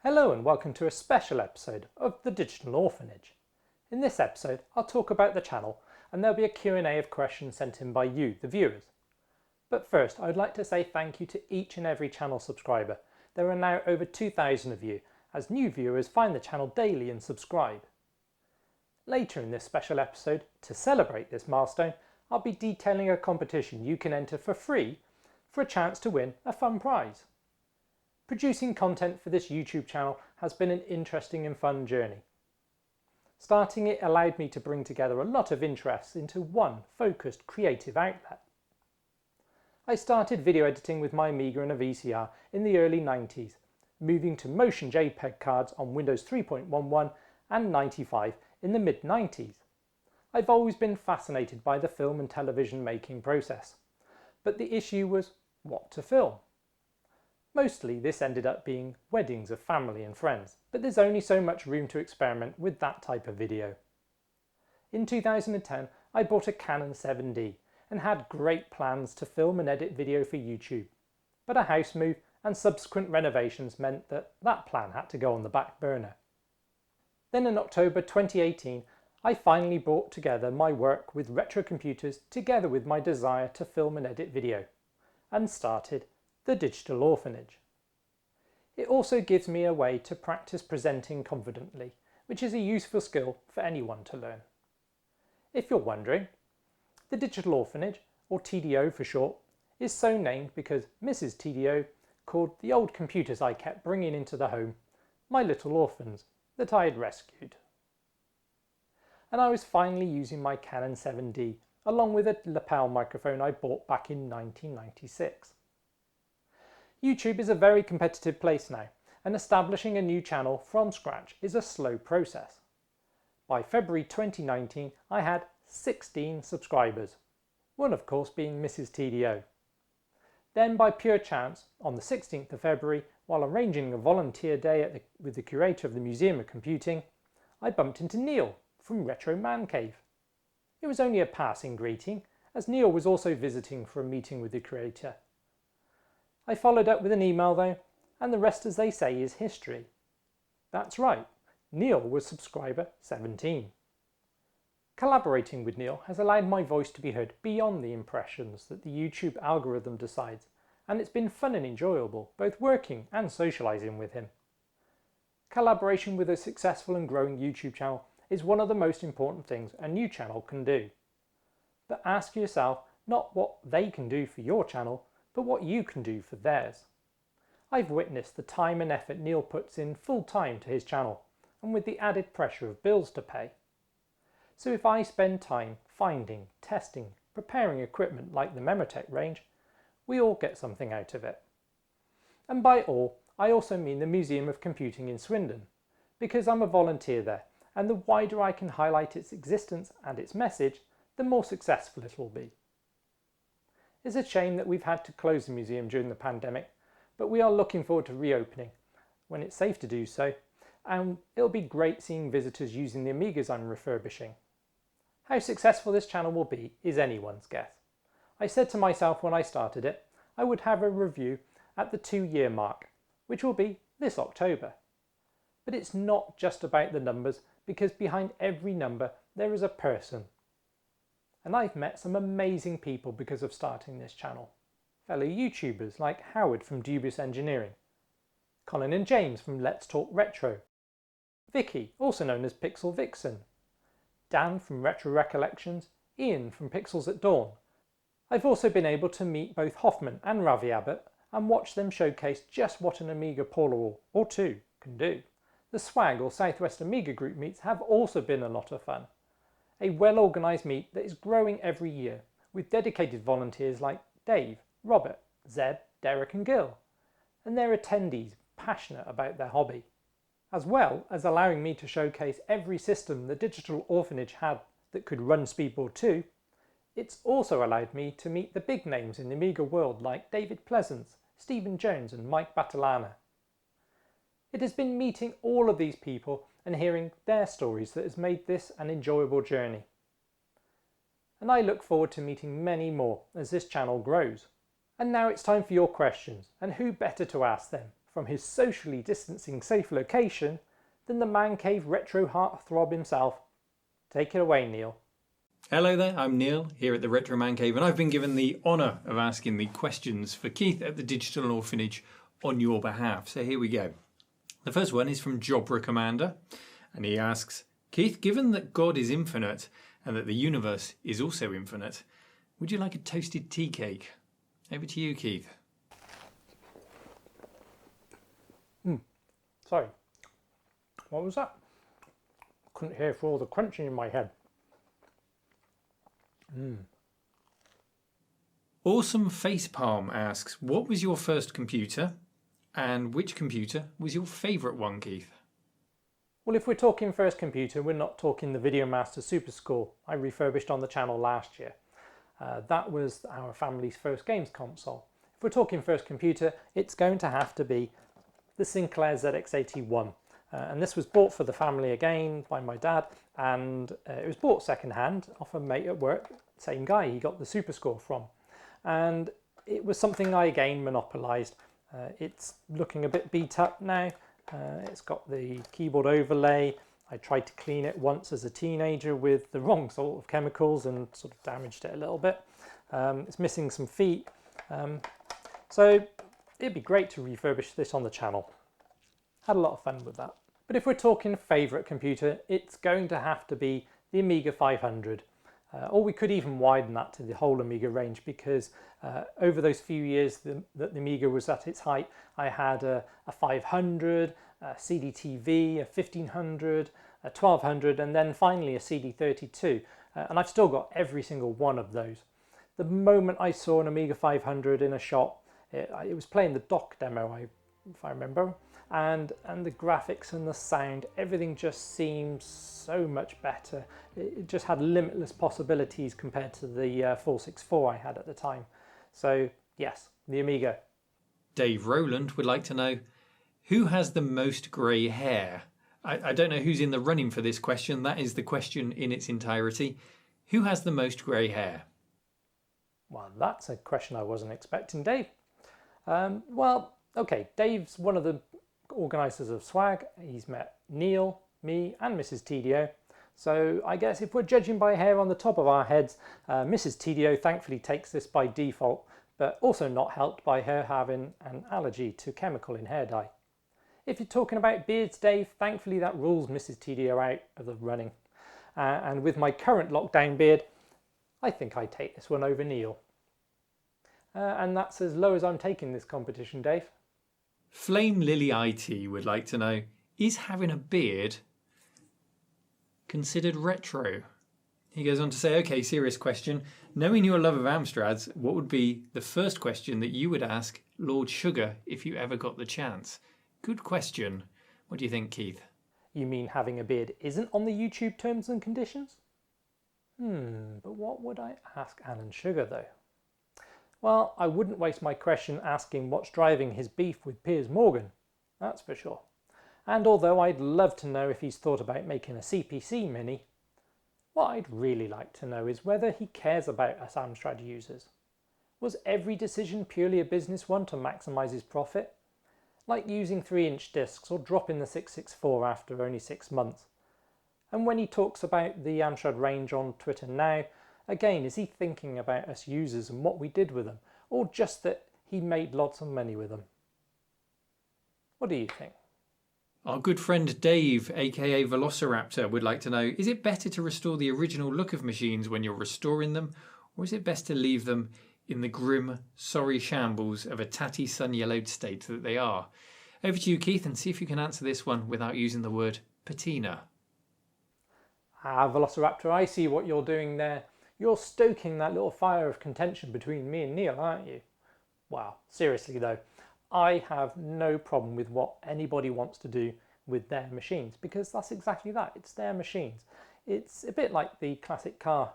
Hello and welcome to a special episode of the Digital Orphanage. In this episode I'll talk about the channel and there'll be a Q&A of questions sent in by you, the viewers. But first I'd like to say thank you to each and every channel subscriber. There are now over 2,000 of you as new viewers find the channel daily and subscribe. Later in this special episode, to celebrate this milestone, I'll be detailing a competition you can enter for free for a chance to win a fun prize. Producing content for this YouTube channel has been an interesting and fun journey. Starting it allowed me to bring together a lot of interests into one focused creative outlet. I started video editing with my Amiga and a VCR in the early 90s, moving to motion JPEG cards on Windows 3.11 and 95 in the mid-90s. I've always been fascinated by the film and television making process, but the issue was what to film. Mostly this ended up being weddings of family and friends, but there's only so much room to experiment with that type of video. In 2010 I bought a Canon 7D and had great plans to film and edit video for YouTube, but a house move and subsequent renovations meant that plan had to go on the back burner. Then in October 2018 I finally brought together my work with retro computers together with my desire to film and edit video, and started the Digital Orphanage. It also gives me a way to practice presenting confidently, which is a useful skill for anyone to learn. If you're wondering, the Digital Orphanage, or TDO for short, is so named because Mrs. TDO called the old computers I kept bringing into the home my little orphans that I had rescued. And I was finally using my Canon 7D along with a lapel microphone I bought back in 1996. YouTube is a very competitive place now, and establishing a new channel from scratch is a slow process. By February 2019 I had 16 subscribers, one of course being Mrs. TDO. Then by pure chance, on the 16th of February, while arranging a volunteer day with the curator of the Museum of Computing, I bumped into Neil from Retro Man Cave. It was only a passing greeting, as Neil was also visiting for a meeting with the curator. I followed up with an email though, and the rest, as they say, is history. That's right, Neil was subscriber 17. Collaborating with Neil has allowed my voice to be heard beyond the impressions that the YouTube algorithm decides, and it's been fun and enjoyable, both working and socialising with him. Collaboration with a successful and growing YouTube channel is one of the most important things a new channel can do. But ask yourself not what they can do for your channel, but what you can do for theirs. I've witnessed the time and effort Neil puts in full time to his channel, and with the added pressure of bills to pay. So if I spend time finding, testing, preparing equipment like the Memotech range, we all get something out of it. And by all, I also mean the Museum of Computing in Swindon, because I'm a volunteer there, and the wider I can highlight its existence and its message, the more successful it will be. It's a shame that we've had to close the museum during the pandemic, but we are looking forward to reopening when it's safe to do so, and it'll be great seeing visitors using the Amigas I'm refurbishing. How successful this channel will be is anyone's guess. I said to myself when I started it, I would have a review at the 2-year mark, which will be this October. But it's not just about the numbers, because behind every number there is a person. And I've met some amazing people because of starting this channel. Fellow YouTubers like Howard from Dubious Engineering, Colin and James from Let's Talk Retro, Vicky, also known as Pixel Vixen, Dan from Retro Recollections, Ian from Pixels at Dawn. I've also been able to meet both Hoffman and Ravi Abbott and watch them showcase just what an Amiga Polar or two can do. The SWAG or Southwest Amiga Group meets have also been a lot of fun. A well-organised meet that is growing every year, with dedicated volunteers like Dave, Robert, Zeb, Derek and Gil, and their attendees passionate about their hobby, as well as allowing me to showcase every system the Digital Orphanage had that could run Speedball 2. It's also allowed me to meet the big names in the Amiga world like David Pleasance, Stephen Jones and Mike Batalana. It has been meeting all of these people and hearing their stories that has made this an enjoyable journey. And I look forward to meeting many more as this channel grows. And now it's time for your questions, and who better to ask them from his socially distancing safe location than the man cave retro heartthrob himself. Take it away, Neil. Hello there, I'm Neil here at the Retro Man Cave, and I've been given the honour of asking the questions for Keith at the Digital Orphanage on your behalf. So here we go. The first one is from Jobra Commander, and he asks, Keith, given that God is infinite and that the universe is also infinite, would you like a toasted tea cake? Over to you, Keith. Sorry, what was that? Couldn't hear for all the crunching in my head. Awesome Facepalm asks, what was your first computer and which computer was your favourite one, Keith? Well, if we're talking first computer, we're not talking the VideoMaster Super Score I refurbished on the channel last year. That was our family's first games console. If we're talking first computer, it's going to have to be the Sinclair ZX81. And this was bought for the family again by my dad, and it was bought second-hand off a mate at work, same guy he got the Super Score from. And it was something I again monopolised. It's looking a bit beat up now. It's got the keyboard overlay. I tried to clean it once as a teenager with the wrong sort of chemicals and sort of damaged it a little bit. It's missing some feet. So it'd be great to refurbish this on the channel. Had a lot of fun with that. But if we're talking favourite computer, it's going to have to be the Amiga 500. Or we could even widen that to the whole Amiga range, because over those few years that the Amiga was at its height, I had a 500, a CDTV, a 1500, a 1200, and then finally a CD32. And I've still got every single one of those. The moment I saw an Amiga 500 in a shop, it was playing the dock demo, if I remember, and the graphics and the sound, everything just seems so much better. It just had limitless possibilities compared to the 464 I had at the time. So yes, the Amiga. Dave Rowland would like to know, who has the most grey hair? I don't know who's in the running for this question. That is the question in its entirety. Who has the most grey hair? Well, that's a question I wasn't expecting, Dave. Well, okay, Dave's one of the organisers of Swag. He's met Neil, me and Mrs. TDO. So I guess if we're judging by hair on the top of our heads, Mrs. TDO thankfully takes this by default, but also not helped by her having an allergy to chemical in hair dye. If you're talking about beards, Dave, thankfully that rules Mrs. TDO out of the running. And with my current lockdown beard, I think I take this one over Neil. And that's as low as I'm taking this competition, Dave. Flame Lily IT would like to know, is having a beard considered retro? He goes on to say, okay, serious question. Knowing your love of Amstrads, what would be the first question that you would ask Lord Sugar if you ever got the chance? Good question. What do you think, Keith? You mean having a beard isn't on the YouTube terms and conditions? But what would I ask Alan Sugar though? Well, I wouldn't waste my question asking what's driving his beef with Piers Morgan, that's for sure. And although I'd love to know if he's thought about making a CPC Mini, what I'd really like to know is whether he cares about us Amstrad users. Was every decision purely a business one to maximise his profit? Like using 3-inch discs or dropping the 664 after only 6 months? And when he talks about the Amstrad range on Twitter now, again, is he thinking about us users and what we did with them, or just that he made lots of money with them? What do you think? Our good friend Dave, aka Velociraptor, would like to know, is it better to restore the original look of machines when you're restoring them, or is it best to leave them in the grim, sorry shambles of a tatty sun-yellowed state that they are? Over to you, Keith, and see if you can answer this one without using the word patina. Velociraptor, I see what you're doing there. You're stoking that little fire of contention between me and Neil, aren't you? Wow, seriously though, I have no problem with what anybody wants to do with their machines, because that's exactly that, it's their machines. It's a bit like the classic car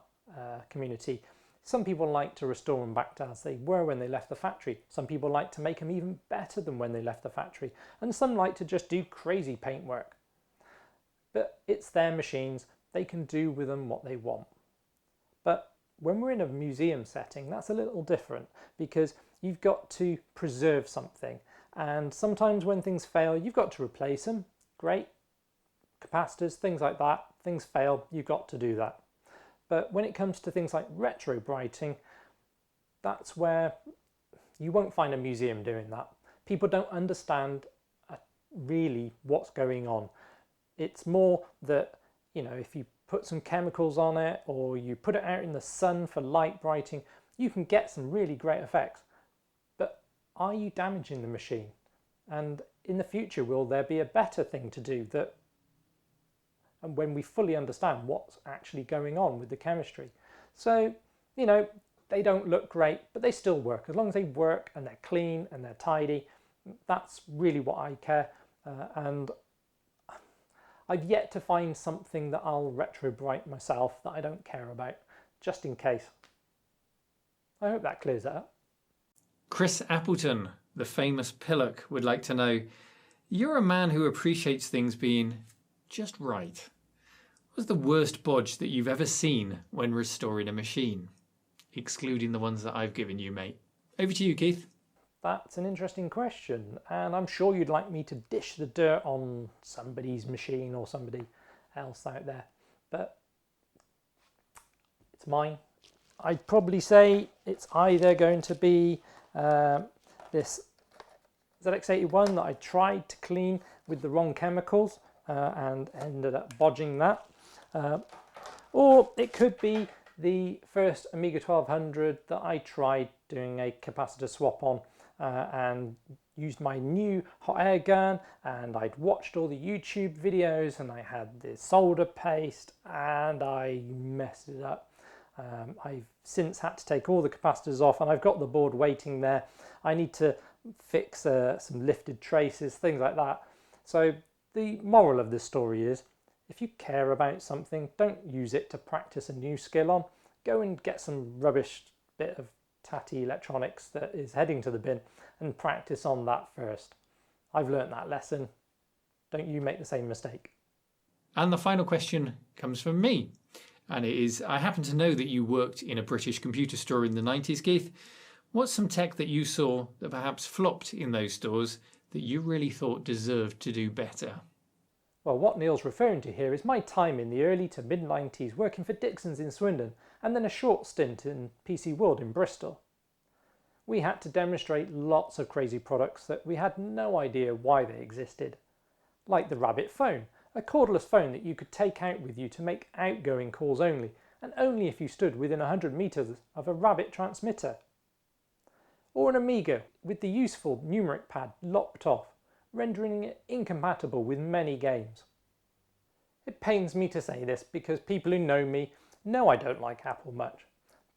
community. Some people like to restore them back to as they were when they left the factory. Some people like to make them even better than when they left the factory. And some like to just do crazy paintwork. But it's their machines, they can do with them what they want. But when we're in a museum setting, that's a little different, because you've got to preserve something. And sometimes when things fail, you've got to replace them. Great. Capacitors, things like that, things fail, you've got to do that. But when it comes to things like retro brighting, that's where you won't find a museum doing that. People don't understand really what's going on. It's more that, you know, if you put some chemicals on it or you put it out in the sun for light brighting, you can get some really great effects. But are you damaging the machine? And in the future, will there be a better thing to do that, and when we fully understand what's actually going on with the chemistry? So, you know, they don't look great, but they still work. As long as they work and they're clean and they're tidy, that's really what I care. And I've yet to find something that I'll retro bright myself that I don't care about, just in case. I hope that clears it up. Chris Appleton, the famous pillock, would like to know, you're a man who appreciates things being just right. What's the worst bodge that you've ever seen when restoring a machine? Excluding the ones that I've given you, mate. Over to you, Keith. That's an interesting question, and I'm sure you'd like me to dish the dirt on somebody's machine or somebody else out there, but it's mine. I'd probably say it's either going to be this ZX81 that I tried to clean with the wrong chemicals and ended up bodging that, or it could be the first Amiga 1200 that I tried doing a capacitor swap on and used my new hot air gun, and I'd watched all the YouTube videos and I had the solder paste and I messed it up. I've since had to take all the capacitors off and I've got the board waiting there. I need to fix some lifted traces, things like that. So the moral of this story is, if you care about something, don't use it to practice a new skill on. Go and get some rubbish bit of tatty electronics that is heading to the bin and practice on that first. I've learnt that lesson. Don't you make the same mistake. And the final question comes from me. And it is, I happen to know that you worked in a British computer store in the 90s, Keith. What's some tech that you saw that perhaps flopped in those stores that you really thought deserved to do better? Well, what Neil's referring to here is my time in the early to mid-90s working for Dixon's in Swindon and then a short stint in PC World in Bristol. We had to demonstrate lots of crazy products that we had no idea why they existed. Like the Rabbit phone, a cordless phone that you could take out with you to make outgoing calls only, and only if you stood within 100 metres of a Rabbit transmitter. Or an Amiga with the useful numeric pad lopped off, rendering it incompatible with many games. It pains me to say this because people who know me know I don't like Apple much,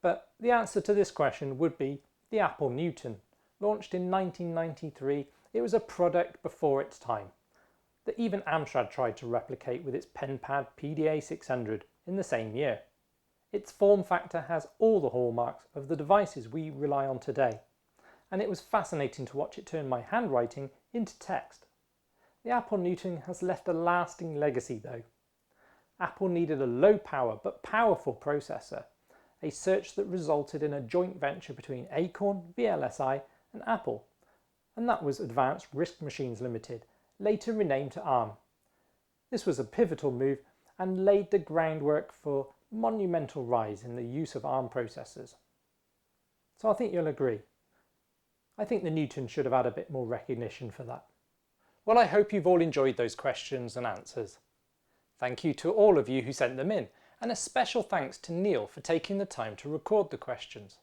but the answer to this question would be the Apple Newton. Launched in 1993, it was a product before its time, that even Amstrad tried to replicate with its PenPad PDA 600 in the same year. Its form factor has all the hallmarks of the devices we rely on today, and it was fascinating to watch it turn my handwriting into text. The Apple Newton has left a lasting legacy though. Apple needed a low power but powerful processor, a search that resulted in a joint venture between Acorn, VLSI and Apple, and that was Advanced RISC Machines Limited, later renamed to ARM. This was a pivotal move and laid the groundwork for monumental rise in the use of ARM processors. So I think you'll agree. I think the Newton should have had a bit more recognition for that. Well, I hope you've all enjoyed those questions and answers. Thank you to all of you who sent them in, and a special thanks to Neil for taking the time to record the questions.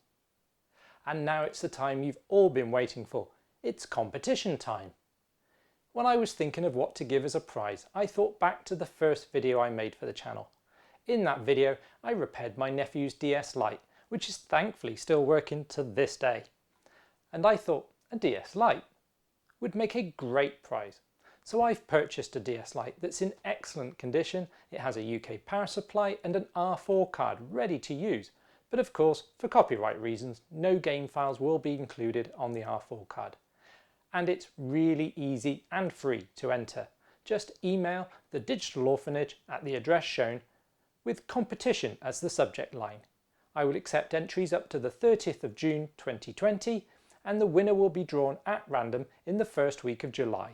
And now it's the time you've all been waiting for. It's competition time. When I was thinking of what to give as a prize, I thought back to the first video I made for the channel. In that video, I repaired my nephew's DS Lite, which is thankfully still working to this day. And I thought a DS Lite would make a great prize. So I've purchased a DS Lite that's in excellent condition. It has a UK power supply and an R4 card ready to use. But of course, for copyright reasons, no game files will be included on the R4 card. And it's really easy and free to enter. Just email the Digital Orphanage at the address shown with competition as the subject line. I will accept entries up to the 30th of June 2020, and the winner will be drawn at random in the first week of July.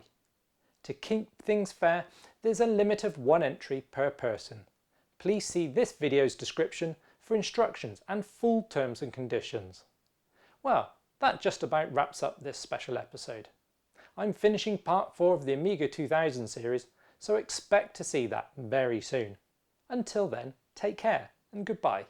To keep things fair, there's a limit of 1 entry per person. Please see this video's description for instructions and full terms and conditions. Well, that just about wraps up this special episode. I'm finishing part 4 of the Amiga 2000 series, so expect to see that very soon. Until then, take care and goodbye.